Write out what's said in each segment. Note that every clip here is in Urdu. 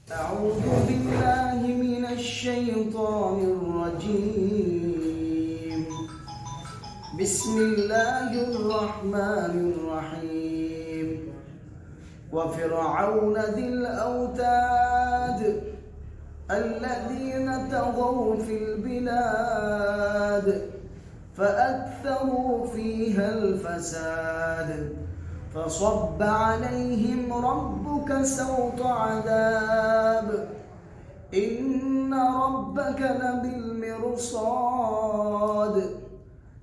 أعوذ بالله من الشيطان الرجيم. بسم الله الرحمن الرحيم. وفرعون ذي الأوتاد الذين طغوا في البلاد فأكثروا فيها الفساد فصب عليهم ربك سوط عذاب إن ربك لبالمرصاد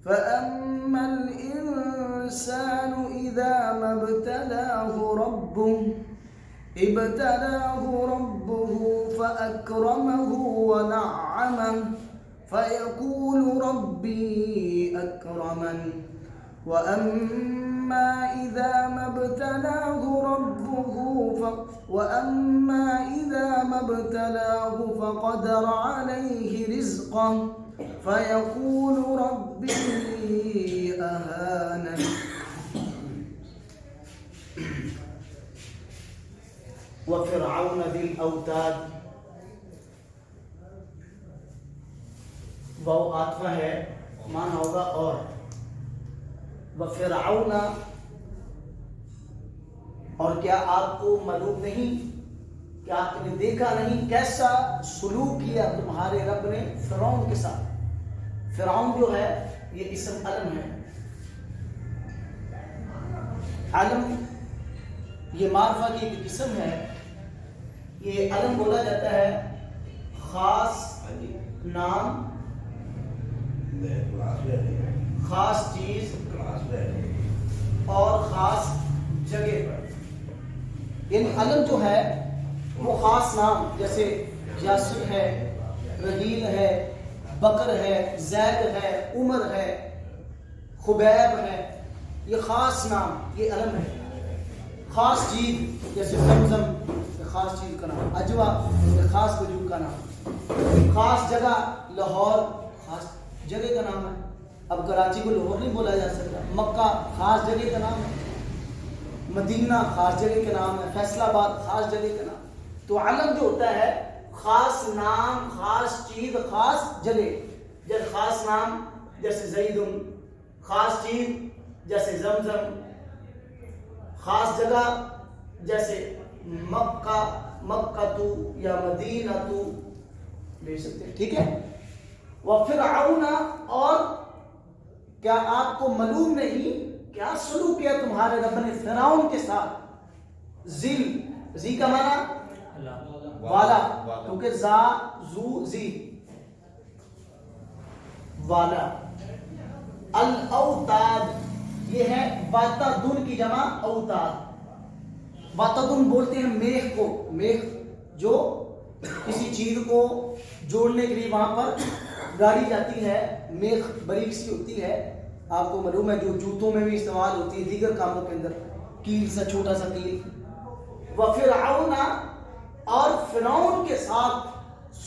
فأما الإنسان إذا ما ابتلاه ربه فأكرمه ونعمه فيقول ربي أكرمن وأما إذا ما ابتلاه فقدر عليه رزقه فيقول ربي أهانن. وفرعون ذي الأوتاد، وہ عاطفہ ہے، معنی ہوگا اور. وفرعون، اور کیا آپ کو معلوم نہیں، کیا آپ نے دیکھا نہیں کیسا سلوک کیا تمہارے رب نے فرعون کے ساتھ. فرعون جو ہے یہ اسم علم ہے. علم یہ معرفہ کی ایک قسم ہے. یہ علم بولا جاتا ہے خاص نام، خاص چیز اور خاص جگہ پر. یعنی علم جو ہے وہ خاص نام، جیسے یاسر ہے، رحیل ہے، بکر ہے، زید ہے، عمر ہے، خبیب ہے، یہ خاص نام، یہ علم ہے. خاص چیز جیسے زمزم، یہ خاص چیز کا نام. اجوا یہ خاص وجود کا نام. خاص جگہ لاہور خاص جگہ کا نام ہے. اب کراچی کو لاہور نہیں بولا جا سکتا. مکہ خاص جگہ کا نام ہے، مدینہ خاص جگہ کا نام ہے، فیصل آباد خاص جگہ کا نام. تو علم جو ہوتا ہے خاص نام، خاص چیز، خاص جگہ. جیسے خاص نام جیسے زید، خاص چیز جیسے زمزم، خاص جگہ جیسے مکہ، مکہ تو یا مدینہ تو لے سکتے ہیں. ٹھیک ہے. وفرعون، اور کیا آپ کو معلوم نہیں کیا سلوک کیا تمہارے رب نے فرعون کے ساتھ. زی کا معنی والا، کیونکہ زا زو زی والا. الاوتاد یہ ہے باتدن کی جمع اوتاد. باتدن بولتے ہیں میخ کو. میخ جو کسی چیز کو جوڑنے کے لیے وہاں پر گاڑی جاتی ہے، میخ باریک سی ہوتی ہے، آپ کو معلوم ہے، جو جوتوں میں بھی استعمال ہوتی ہے، دیگر کاموں کے اندر، کیل سا چھوٹا سا کیل. وفرعون، اور فرعون کے ساتھ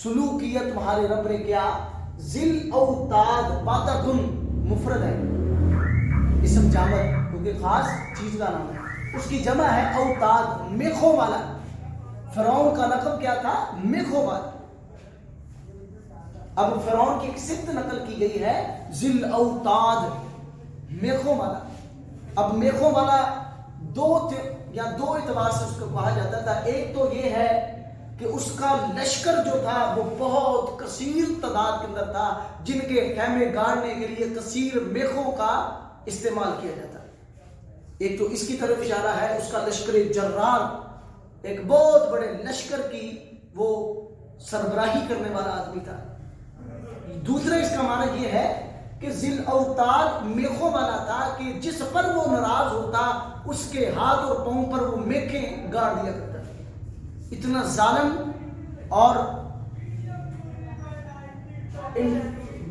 سلوک کیا تمہارے رب نے کیا. ذل اوتاد، باتدن مفرد ہے، اسم جامع کیونکہ خاص چیز کا نام ہے. اس کی جمع ہے اوتاد، میخوں والا. فرعون کا لقب کیا تھا؟ میخوں والا. اب فرعون کی ایک صفت نقل کی گئی ہے ذل اوتاد، میخوں والا. اب میخوں والا دو اعتبار سے اس کو کہا جاتا تھا. ایک تو یہ ہے کہ اس کا لشکر جو تھا وہ بہت کثیر تعداد کے اندر تھا، جن کے خیمے گاڑنے کے لیے کثیر میخوں کا استعمال کیا جاتا. ایک تو اس کی طرف اشارہ ہے، اس کا لشکر جرار، ایک بہت بڑے لشکر کی وہ سربراہی کرنے والا آدمی تھا. دوسرا اس کا معنی یہ ہے کہ ذل اوتاد میخوں والا تھا کہ جس پر وہ ناراض ہوتا اس کے ہاتھ اور پاؤں پر وہ میخیں گاڑ دیا کرتا تھا. اتنا ظالم اور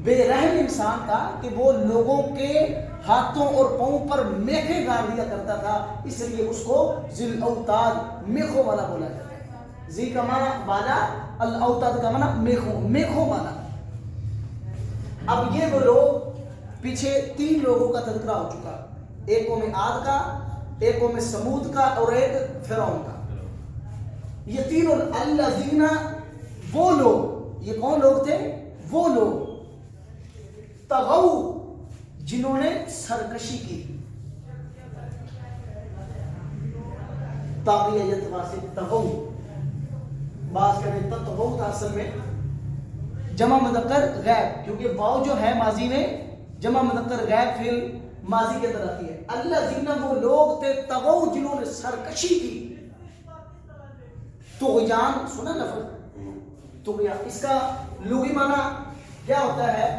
بے رحم انسان تھا کہ وہ لوگوں کے ہاتھوں اور پاؤں پر میخیں گاڑ دیا کرتا تھا. اس لیے اس کو ذل اوتاد میخوں والا بولا جاتا ہے. ذی کا معنی والا، الاوتاد کا معنی میخوں والا. اب یہ وہ لوگ پیچھے تین لوگوں کا تذکرہ ہو چکا، ایک قوم عاد کا، ایک قوم سمود کا اور ایک فرعون کا. یہ تینوں الذین وہ لوگ، یہ کون لوگ تھے؟ وہ لوگ طغوا جنہوں نے سرکشی کی. طاغیہ یطغی سے طغوا، بات کریں تطغوا تھا اصل میں جمع مذکر غائب، کیونکہ واو جو ہے ماضی میں جمع مذکر غائب فعل ماضی کے اندر آتی ہے. الذین وہ لوگ تھے طغوا جنہوں نے سرکشی کی. طغیان سنا لفظ طغیان، اس کا لغوی معنی کیا ہوتا ہے؟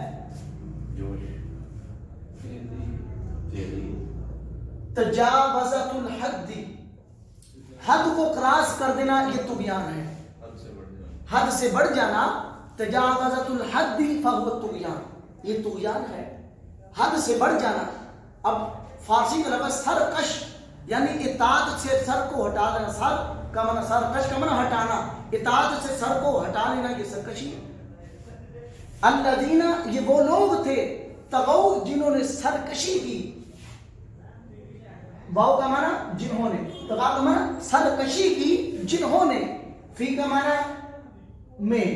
تجاوزت الحد، حد کو کراس کر دینا یہ طغیان ہے. حد سے بڑھ جانا، تجاوزت الحد فهو الطغیان، یہ طغیان ہے، حد سے بڑھ جانا. اب فارسی کا لفظ سرکش یعنی اطاعت سے سر کو ہٹا دینا. سر کا معنی سرکش کا معنی ہٹانا، اطاعت سے سر کو ہٹا لینا یہ سرکشی ہے. الذین یہ وہ لوگ تھے طغوا جنہوں نے سرکشی کی. واو کا معنی جنہوں نے، طغوا کا معنی سرکشی کی جنہوں نے، فی کا معنی میں،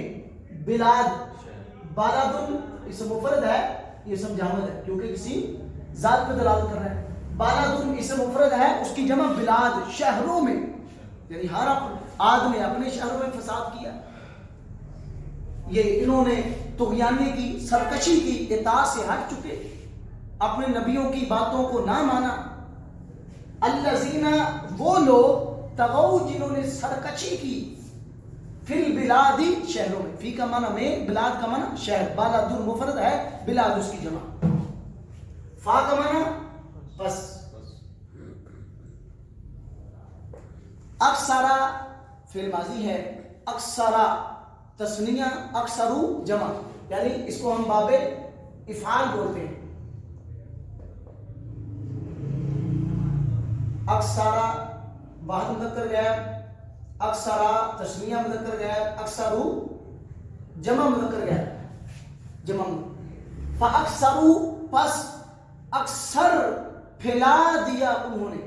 بلاد بلد اسم مفرد ہے، یہ اسم جامد ہے کیونکہ کسی ذات پہ دلالت کر رہا ہے. بلد اسم مفرد ہے، اس کی جمع بلاد، شہروں میں، یعنی ہر آدمی نے اپنے شہروں میں فساد کیا. یہ انہوں نے طغیانی کی، سرکشی کی، اطاعت سے ہٹ چکے، اپنے نبیوں کی باتوں کو نہ مانا. الذین وہ لوگ طغوا جنہوں نے سرکشی کی، فی البلاد شہروں میں، فی کا معنی میں، بلاد کا معنی شہر، بلد مفرد ہے، بلاد اس کی جمع، فا کا معنی بس. اکثرا فعل ماضی ہے، اکثرا تثنیہ، اکثرو جمع، یعنی اس کو ہم باب افعال بولتے ہیں. اکثرا واحد مذکر غائب، اکثرا تثنیہ مذکر غائب، اکثرو جمع مذکر غائب، جمع. فاکثرو پس اکثر پھیلا دیا انہوں نے.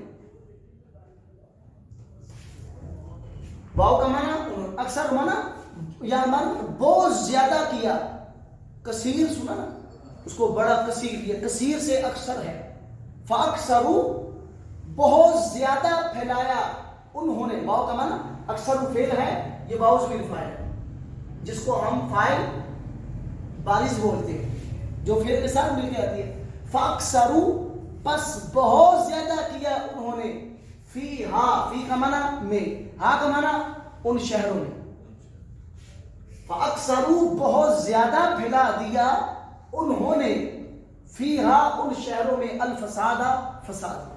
واو کا معنی اکثر معنی یا معنی بہت زیادہ کیا. کثیر سنا نا، اس کو بڑا کثیر، یہ کثیر سے اکثر ہے. فاکثرو بہت زیادہ پھیلایا انہوں نے. واو کا معنی اکثر فعل ہے، یہ واو ضمیر فاعل ہے جس کو ہم فاعل بارز بولتے ہیں، جو فعل کے ساتھ مل کے آتی ہے. فاکثرو پس بہت زیادہ کیا انہوں نے، فی ہا، فی کا معنی میں، ہا کا معنی ان شہروں میں. فاکثرو بہت زیادہ پھیلا دیا انہوں نے، فی ہا ان شہروں میں، الفساد فساد،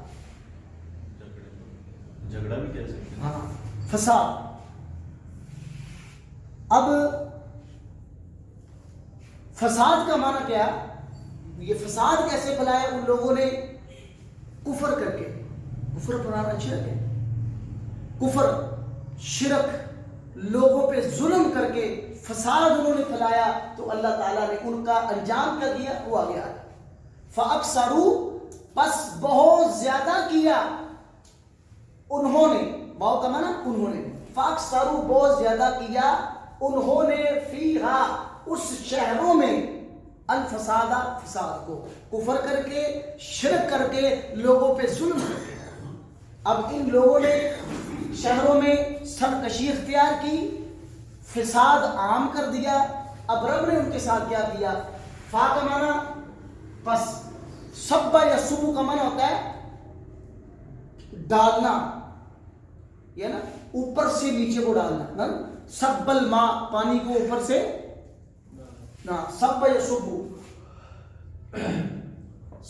جھگڑا بھی کہہ سکتے ہیں. ہاں فساد. اب فساد کا معنی کیا؟ یہ فساد کیسے پھیلایا ان لوگوں نے؟ کفر کر کے. کفر پرانا شرک ہے، کفر شرک لوگوں پہ ظلم کر کے فساد انہوں نے پھیلایا، تو اللہ تعالیٰ نے ان کا انجام کیا دیا وہ آگے آیا. فاکثروا پس بہت زیادہ کیا انہوں نے، واو کا معنی انہوں نے، فاکثروا بہت زیادہ کیا انہوں نے، فیہا اس شہروں میں، الفساد فساد کو، کفر کر کے، شرک کر کے، لوگوں پہ ظلم کر کے. اب ان لوگوں نے شہروں میں سرکشی اختیار کی، فساد عام کر دیا. اب رب نے ان کے ساتھ کیا کیا؟ فا کا معنی پس، سب یا سبو کا معنی ہوتا ہے ڈالنا، یہ نا اوپر سے نیچے کو ڈالنا. سب الماء پانی کو اوپر سے نا، سب یا سبو،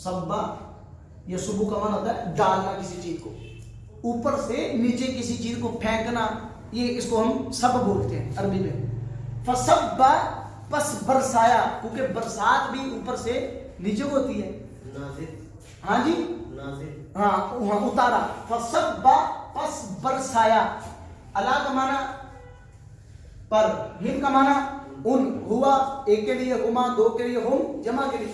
سب یا سبو کا معنی ہوتا ہے ڈالنا کسی چیز کو، اوپر سے نیچے کسی چیز کو پھینکنا، یہ اس کو ہم سب بولتے ہیں عربی میں. فسب پس برسایا، کیونکہ برسات بھی اوپر سے نیچے کو ہوتی ہے. ہاں جی، ہاں اتارا. فسب پس برسایا، اللہ کا معنی پر، ہم کا معنی ان، ہوا ایک کے لیے، ہما دو کے لیے، ہم جمع کے لیے.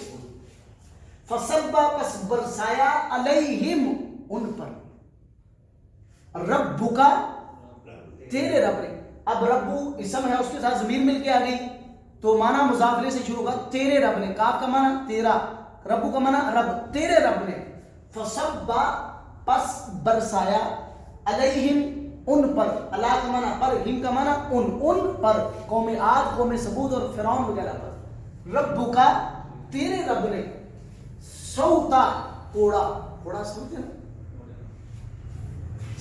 فسب پس برسایا، علیہم ان پر، رب کا تیرے رب نے. اب ربو اسم ہے، اس کے ساتھ ضمیر مل کے آ گئی تو معنی مضافلے سے شروع ہوگا. تیرے رب نے، کاف کا معنی تیرا، ربو کا معنی رب، تیرے رب نے. فصبا پس برسایا، علیہم ان پر، اللہ کا معنی پر، ہم کا معنی ان پر، قوم عاد، قوم ثمود اور فرعون وغیرہ پر. ربو کا تیرے رب نے، سوتا کوڑا، کوڑا سنتے ہیں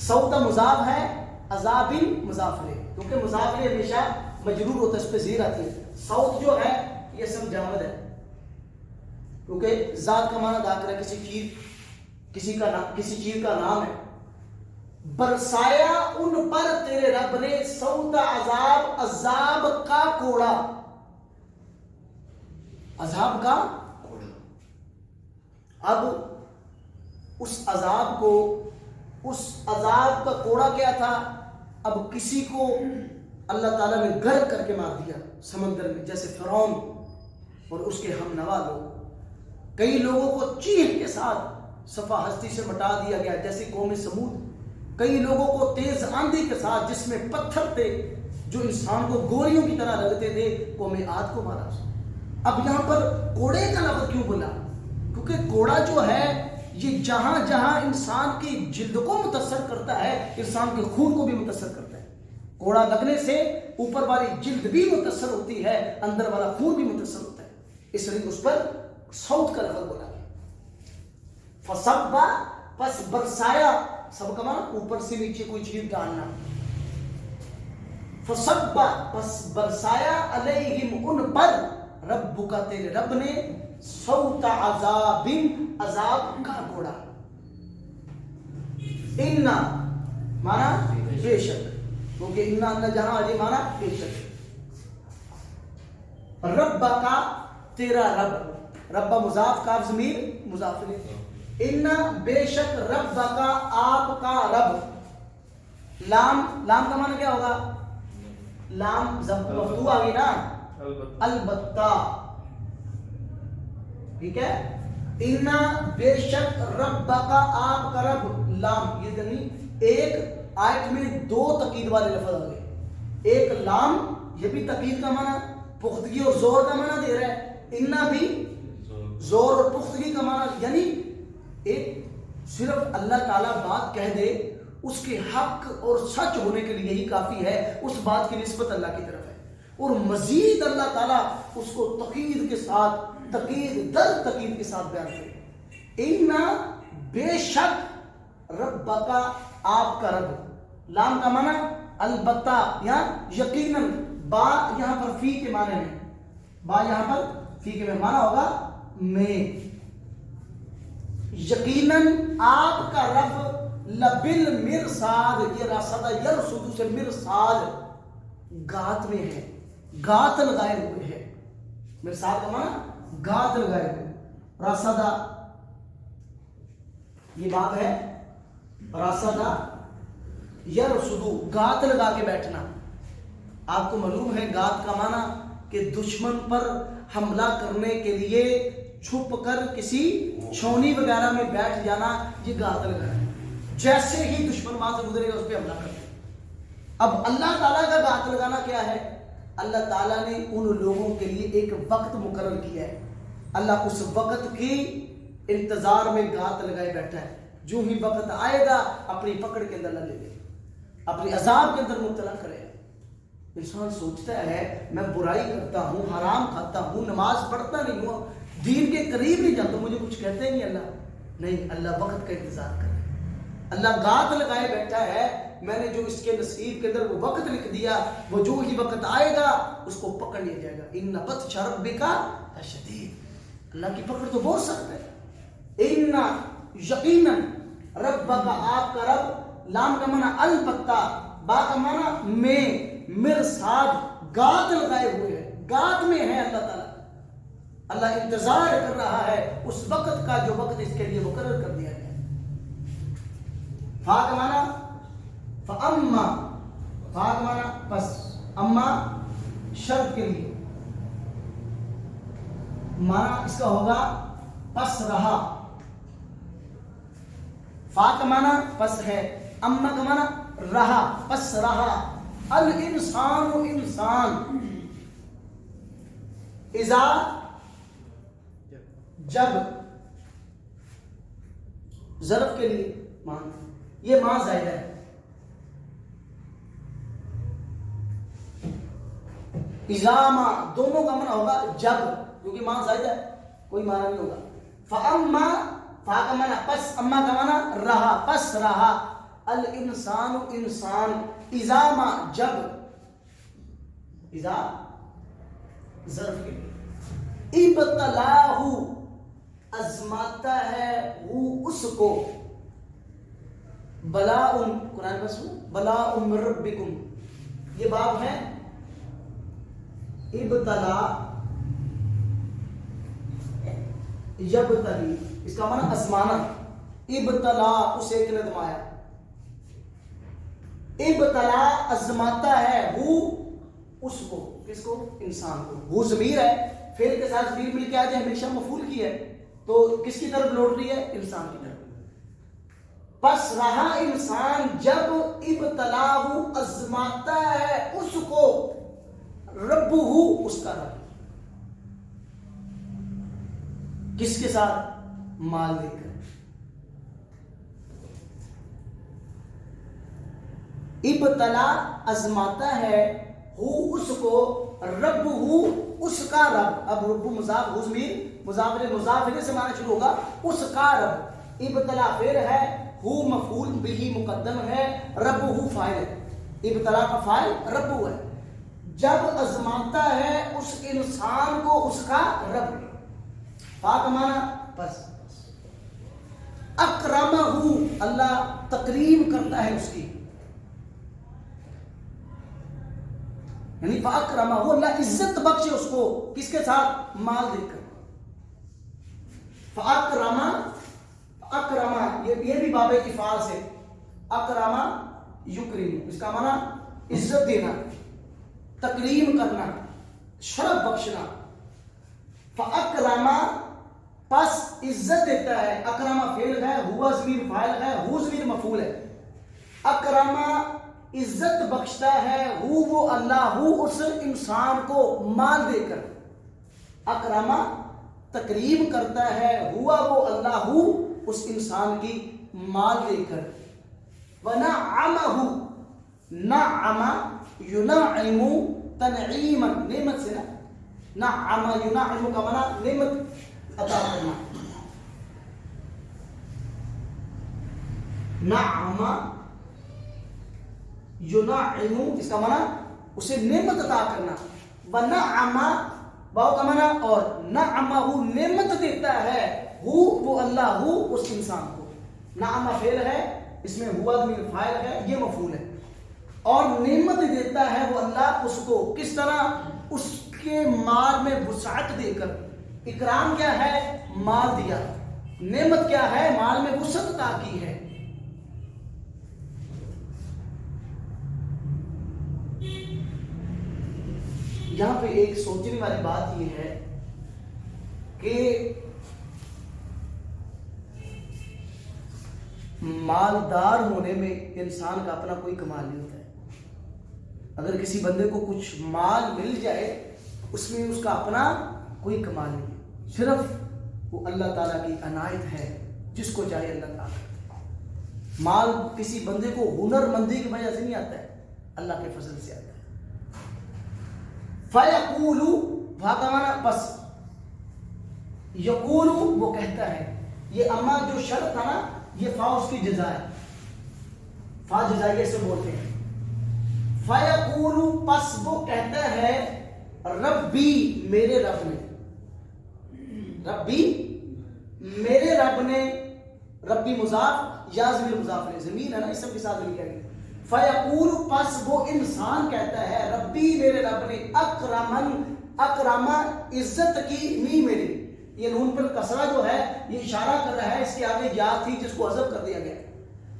سوتا مضاف ہے، عذابن مضاف لے، کیونکہ مضاف لے ہمیشہ مجرور ہوتا ہے، اس پہ زیر آتی ہے. سوت جو ہے یہ اسم جامد ہے کیونکہ ذات کا معنی ادا کرے، کسی چیز کا نام ہے. برسایا ان پر تیرے رب نے سوتا عذاب، عذاب کا کوڑا، عذاب کا کوڑا. اب اس عذاب کو، اس عذاب کا کوڑا کیا تھا؟ اب کسی کو اللہ تعالیٰ نے غرق کر کے مار دیا سمندر میں، جیسے فرعون اور اس کے ہم نوا لوگ. کئی لوگوں کو چیخ کے ساتھ صفحہ ہستی سے مٹا دیا گیا جیسے قوم ثمود. کئی لوگوں کو تیز آندھی کے ساتھ جس میں پتھر تھے جو انسان کو گولیوں کی طرح لگتے تھے، قوم عاد کو مارا. اب یہاں پر کوڑے کا لفظ کیوں بولا؟ کیونکہ کوڑا جو ہے یہ جہاں جہاں انسان کی جلد کو متاثر کرتا ہے، انسان کے خون کو بھی متاثر کرتا ہے. کوڑا لگنے سے اوپر والی جلد بھی متاثر ہوتی ہے، اندر والا خون بھی متاثر ہوتا ہے، اس لیے اس پر صوت کا لفظ بولا گیا. فصبا پس برسایا، سب کا معنی اوپر سے نیچے کوئی چیز ڈالنا. فصبا پس برسایا، علیہم ان پر، رب کا تیرے رب نے، صوت عذاب، عذاب کا کوڑا. انا مانا بے شک، کیونکہ انا اللہ جہاں آجے مانا بے شک. رب کا تیرا رب، رب مضاف، کاف ضمیر مضاف الیہ. انا بے شک، رب کا آپ کا رب. لام، لام کا معنی کیا ہوگا؟ لام مفتوح آ گئی نا، البتہ، ٹھیک ہے. انا بے شک، رب کا آپ کا رب، لام، یہ یعنی ایک آیت میں دو تاکید والے لفظ آ گئے. ایک لام، یہ بھی تاکید کا معنی، پختگی اور زور کا معنی دے رہا ہے. انا بھی زور اور پختگی کا معنی، یعنی ایک صرف اللہ تعالیٰ بات کہہ دے، اس کے حق اور سچ ہونے کے لیے یہی کافی ہے، اس بات کی نسبت اللہ کی طرف ہے. اور مزید اللہ تعالیٰ اس کو تقید کے ساتھ، تقید در تقید کے ساتھ بیان کرے. انا بے شک، رب کا آپ کا رب، لام کا معنی البتہ یا یقیناً، با یہاں پر فی کے معنی میں، با یہاں پر فی کے معنی ہوگا میں. یقیناً آپ کا رب لبل مرصاد، یہ راستہ یرصد سے مرصاد، گات میں ہے، گات لگائے ہوئے ہے. مرصاد کا معنی گات لگائے ہوئے. راستہ یہ بات ہے، راستہ یرصد، گات لگا کے بیٹھنا. آپ کو معلوم ہے گات کا معنی کہ دشمن پر حملہ کرنے کے لیے چھپ کر کسی چھونی وغیرہ میں بیٹھ جانا، یہ گات لگانا ہے. جیسے ہی دشمن وہاں سے گزرے گا اس پہ حملہ کرتے. اب اللہ تعالیٰ کا گات لگانا کیا ہے؟ اللہ تعالیٰ نے ان لوگوں کے لیے ایک وقت مقرر کیا ہے. اللہ اس وقت کی انتظار میں گات لگائے بیٹھا ہے. جو ہی وقت آئے گا اپنی پکڑ کے اندر لے لے، اپنی عذاب کے اندر مبتلا کرے. انسان سوچتا ہے میں برائی کرتا ہوں، حرام کھاتا ہوں، نماز پڑھتا نہیں ہوں، دین کے قریب نہیں جاتا، مجھے کچھ کہتے نہیں. اللہ نہیں، اللہ وقت کا انتظار کر رہا ہے. اللہ گات لگائے بیٹھا ہے، میں نے جو اس کے نصیب کے اندر وہ وقت لکھ دیا، وہ جو ہی وقت آئے گا اس کو پکڑ لیا جائے گا. ان بطش ربک لشدید، اللہ کی پکڑ تو بہت سخت ہے. ان یقیناً، رب کا آپ کا رب، لام کا معنی البتہ، با کا معنی میں، مرصاد، گات لگائے ہوئے ہے، گات میں ہے اللہ تعالیٰ. اللہ انتظار کر رہا ہے اس وقت کا جو وقت اس کے لیے مقرر کر دیا گیا. فا کا معنی فاما، فا کا معنی پس، اما شرط کے لیے، معنی اس کا ہوگا پس رہا. فا کا معنی پس ہے، اما کا معنی رہا، پس رہا. الانسان انسان، اذا جب، ظرف کے لیے ماں، یہ ماں زائدہ ہے. اذا ما دونوں کا معنی ہوگا جب، کیونکہ ماں زائدہ ہے، کوئی معنی نہیں ہوگا. فاما، فا کا معنی پس، اما کا معنی رہا، پس رہا. الانسان انسان، اذا ما جب، اذا ظرف کے لیے، ابتلاہ آزماتا ہے وہ اس کو، بلاء، قرآن میں سنو، بلاء من ربکم، یہ باب ہے. ابتلا یبتلی، اس کا معنی آزمانا. ابتلا اسے ایک نے دمایا، ابتلا آزماتا ہے وہ اس کو، کس کو؟ انسان کو. وہ ضمیر ہے، فعل کے ساتھ ضمیر مل کے آ جائے ہمیشہ مفعول کی ہے، تو کس کی طرف لوٹ رہی ہے؟ انسان کی طرف. پس رہا انسان جب ابتلاہ آزماتا ہے اس کو، ربہ اس کا رب، کس کے ساتھ؟ مال دے کر. ابتلا آزماتا ہے ہو اس کو، رب ہو اس کا رب. اب رب مضاف، ہو ضمیر مضاف مضاف سے معنی شروع ہوگا، اس کا رب. ابتلا فعل ہے، ہو مفعول به مقدم ہے، رب ہو فاعل ہے. ابتلا کا فاعل رب ہے. جب آزماتا ہے اس انسان کو اس کا رب، فا کا معنی بس. اکرمہ، اللہ تکریم کرتا ہے اس کی، یعنی فاکرمہ، اللہ عزت بخشے اس کو، کس کے ساتھ؟ مال دے کر. فاکرمہ، اکرمہ یہ بھی باب افعال سے، اکرمہ یکرم، اس کا معنی عزت دینا، تکریم کرنا، شرف بخشنا. فاکرمہ پس عزت دیتا ہے. اکرمہ فعل ہے، ہوا ضمیر فاعل ہے، ہو ضمیر مفعول ہے. اکرمہ عزت بخشتا ہے، وہ اللہ، ہو اس انسان کو مال دے کر. اکرمہ تکریم کرتا ہے، ہوا وہ اللہ، ہو اس انسان کی مال دے کر. وَنَعَّمَهُ، نعم ینعم تنعیما، نعمت سے نا، نعم ینعم کا معنی نعمت عطا کرنا. نعم ینعم، اس کا معنی اسے نعمت عطا کرنا. وَنَعَّمَ، واو کا معنی اور، نعمہ نعمت دیتا ہے، وہ اللہ، ہو اس انسان کو. نعمہ فعل ہے، اس میں ہوا ضمیر فاعل ہے، یہ مفعول ہے. اور نعمت دیتا ہے وہ اللہ اس کو، کس طرح؟ اس کے مال میں وسعت دے کر. اکرام کیا ہے؟ مال دیا. نعمت کیا ہے؟ مال میں وسعت عطا کی ہے. یہاں پہ ایک سوچنے والی بات یہ ہے کہ مالدار ہونے میں انسان کا اپنا کوئی کمال نہیں ہوتا ہے. اگر کسی بندے کو کچھ مال مل جائے اس میں اس کا اپنا کوئی کمال نہیں ہے، صرف وہ اللہ تعالیٰ کی عنایت ہے، جس کو چاہے اللہ تعالیٰ. مال کسی بندے کو ہنر مندی کی وجہ سے نہیں آتا ہے، اللہ کے فضل سے آتا ہے. فَيَقُولُ، کا معنی پس، یقول وہ کہتا ہے. یہ اما جو شرط تھا نا، یہ فا اس کی جزا ہے، فا جزائیہ سے بولتے ہیں. فَيَقُولُ پس وہ کہتا ہے، ربی میرے رب نے، ربی میرے رب نے. ربی مضاف یا ضمیر مضاف نے، زمین ہے نا، اس سب کے ساتھ لکھا گیا. فَيَقُولُ پس وہ انسان کہتا ہے، ربی میرے رب نے، اکرمن، اکرما عزت کی نی میری. یہ نون پر کسرہ جو ہے یہ اشارہ کر رہا ہے، اس کے آگے یا تھی جس کو حذف کر دیا گیا.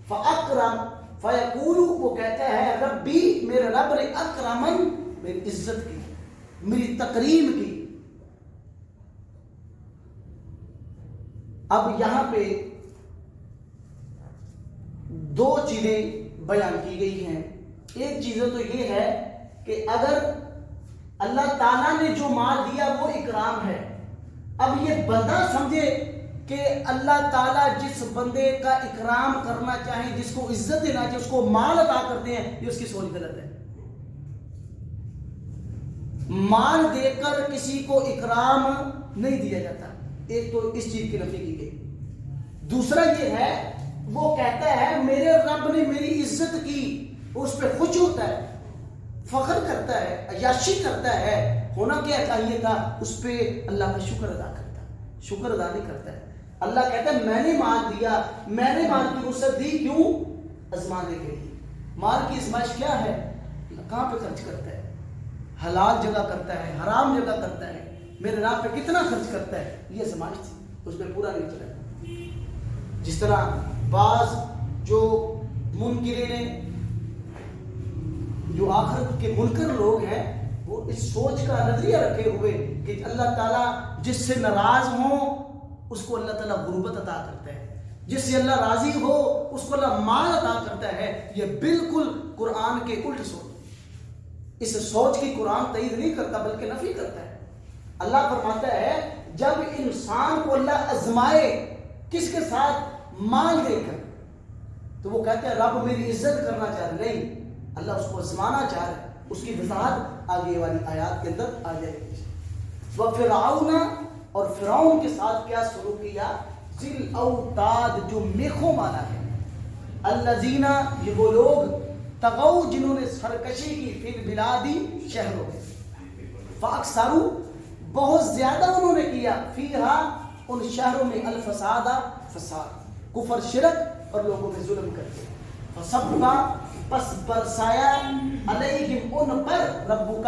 فَأَكْرَمْ، فَيَقُولُ وہ کہتا ہے، ربی میرے رب نے، اکرمن میری عزت کی، میری تکریم کی. اب یہاں پہ دو چیزیں بیان کی گئی ہیں. ایک چیز تو یہ ہے کہ اگر اللہ تعالیٰ نے جو مال دیا وہ اکرام ہے. اب یہ بندہ سمجھے کہ اللہ تعالیٰ جس بندے کا اکرام کرنا چاہے، جس کو عزت دینا چاہے، اس کو مال عطا کرتے ہیں، یہ اس کی سوچ غلط ہے. مال دے کر کسی کو اکرام نہیں دیا جاتا. ایک تو اس چیز کی نفی کی گئی. دوسرا یہ ہے، وہ کہتا ہے میرے رب نے میری عزت کی، اس پہ خوش ہوتا ہے، فخر کرتا ہے، عیاشی کرتا ہے. ہونا کیا چاہیے تھا؟ اس پہ اللہ کا شکر ادا کرتا ہے. شکر ادا نہیں کرتا ہے. اللہ کہتا ہے میں نے مال دیا، میں نے مال کی وسعت دی، کیوں؟ آزمانے کے لیے. مال کی آزمائش کیا ہے؟ کہاں پہ خرچ کرتا ہے؟ حلال جگہ کرتا ہے، حرام جگہ کرتا ہے، میرے راہ پہ کتنا خرچ کرتا ہے، یہ آزمائش تھی. اس پہ پورا نہیں چلا. جس طرح بعض جو منکرین، جو آخرت کے منکر لوگ ہیں، وہ اس سوچ کا نظریہ رکھے ہوئے کہ اللہ تعالیٰ جس سے ناراض ہوں اس کو اللہ تعالیٰ غربت عطا کرتا ہے، جس سے اللہ راضی ہو اس کو اللہ مال عطا کرتا ہے. یہ بالکل قرآن کے الٹ سوچ. اس سوچ کی قرآن تائید نہیں کرتا بلکہ نفی کرتا ہے. اللہ فرماتا ہے جب انسان کو اللہ آزمائے کس کے ساتھ؟ مال دے کر، تو وہ کہتے ہیں رب میری عزت کرنا چاہ رہے. نہیں، اللہ اس کو آزمانا چاہ رہا ہے. اس کی وضاحت آگے والی آیات کے اندر آ جائے گی. وَفِرْعَوْنَ، اور فرعون کے ساتھ کیا سلوک کیا؟ ذِل اوتاد، جو میخوں مانا ہے. الذین، یہ وہ لوگ، تغوا، جنہوں نے سرکشی کی، فی البلادی، شہروں میں. فاکثروا، بہت زیادہ انہوں نے کیا، فیہا، ان شہروں میں، الفساد، فساد، کفر، شرک اور لوگوں میں ظلم کرتے. فصبا، پس برسایا، علیہم، ان پر، ربک،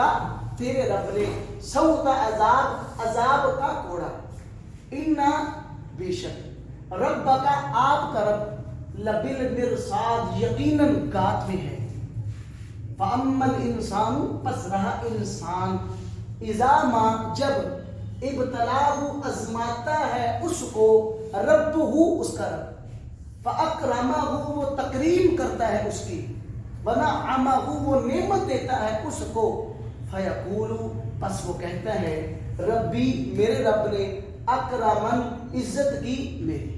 تیرے رب نے، سوط عذاب، عذاب کا کوڑا. انا، بے شک، ربک، آپ کا رب، لبالمرصاد، یقیناً گات میں ہے. فاما الانسان، پس رہا انسان، اذا ما، جب، ابتلاہ، ازماتا ہے اس کو، ربہ، اس کا رب، فاکرمہ، وہ تکریم کرتا ہے اس کی، ونعمہ، وہ نعمت دیتا ہے اس کو، فیقول، پس وہ کہتا ہے ربی، میرے رب نے، اکرمن، عزت کی میری.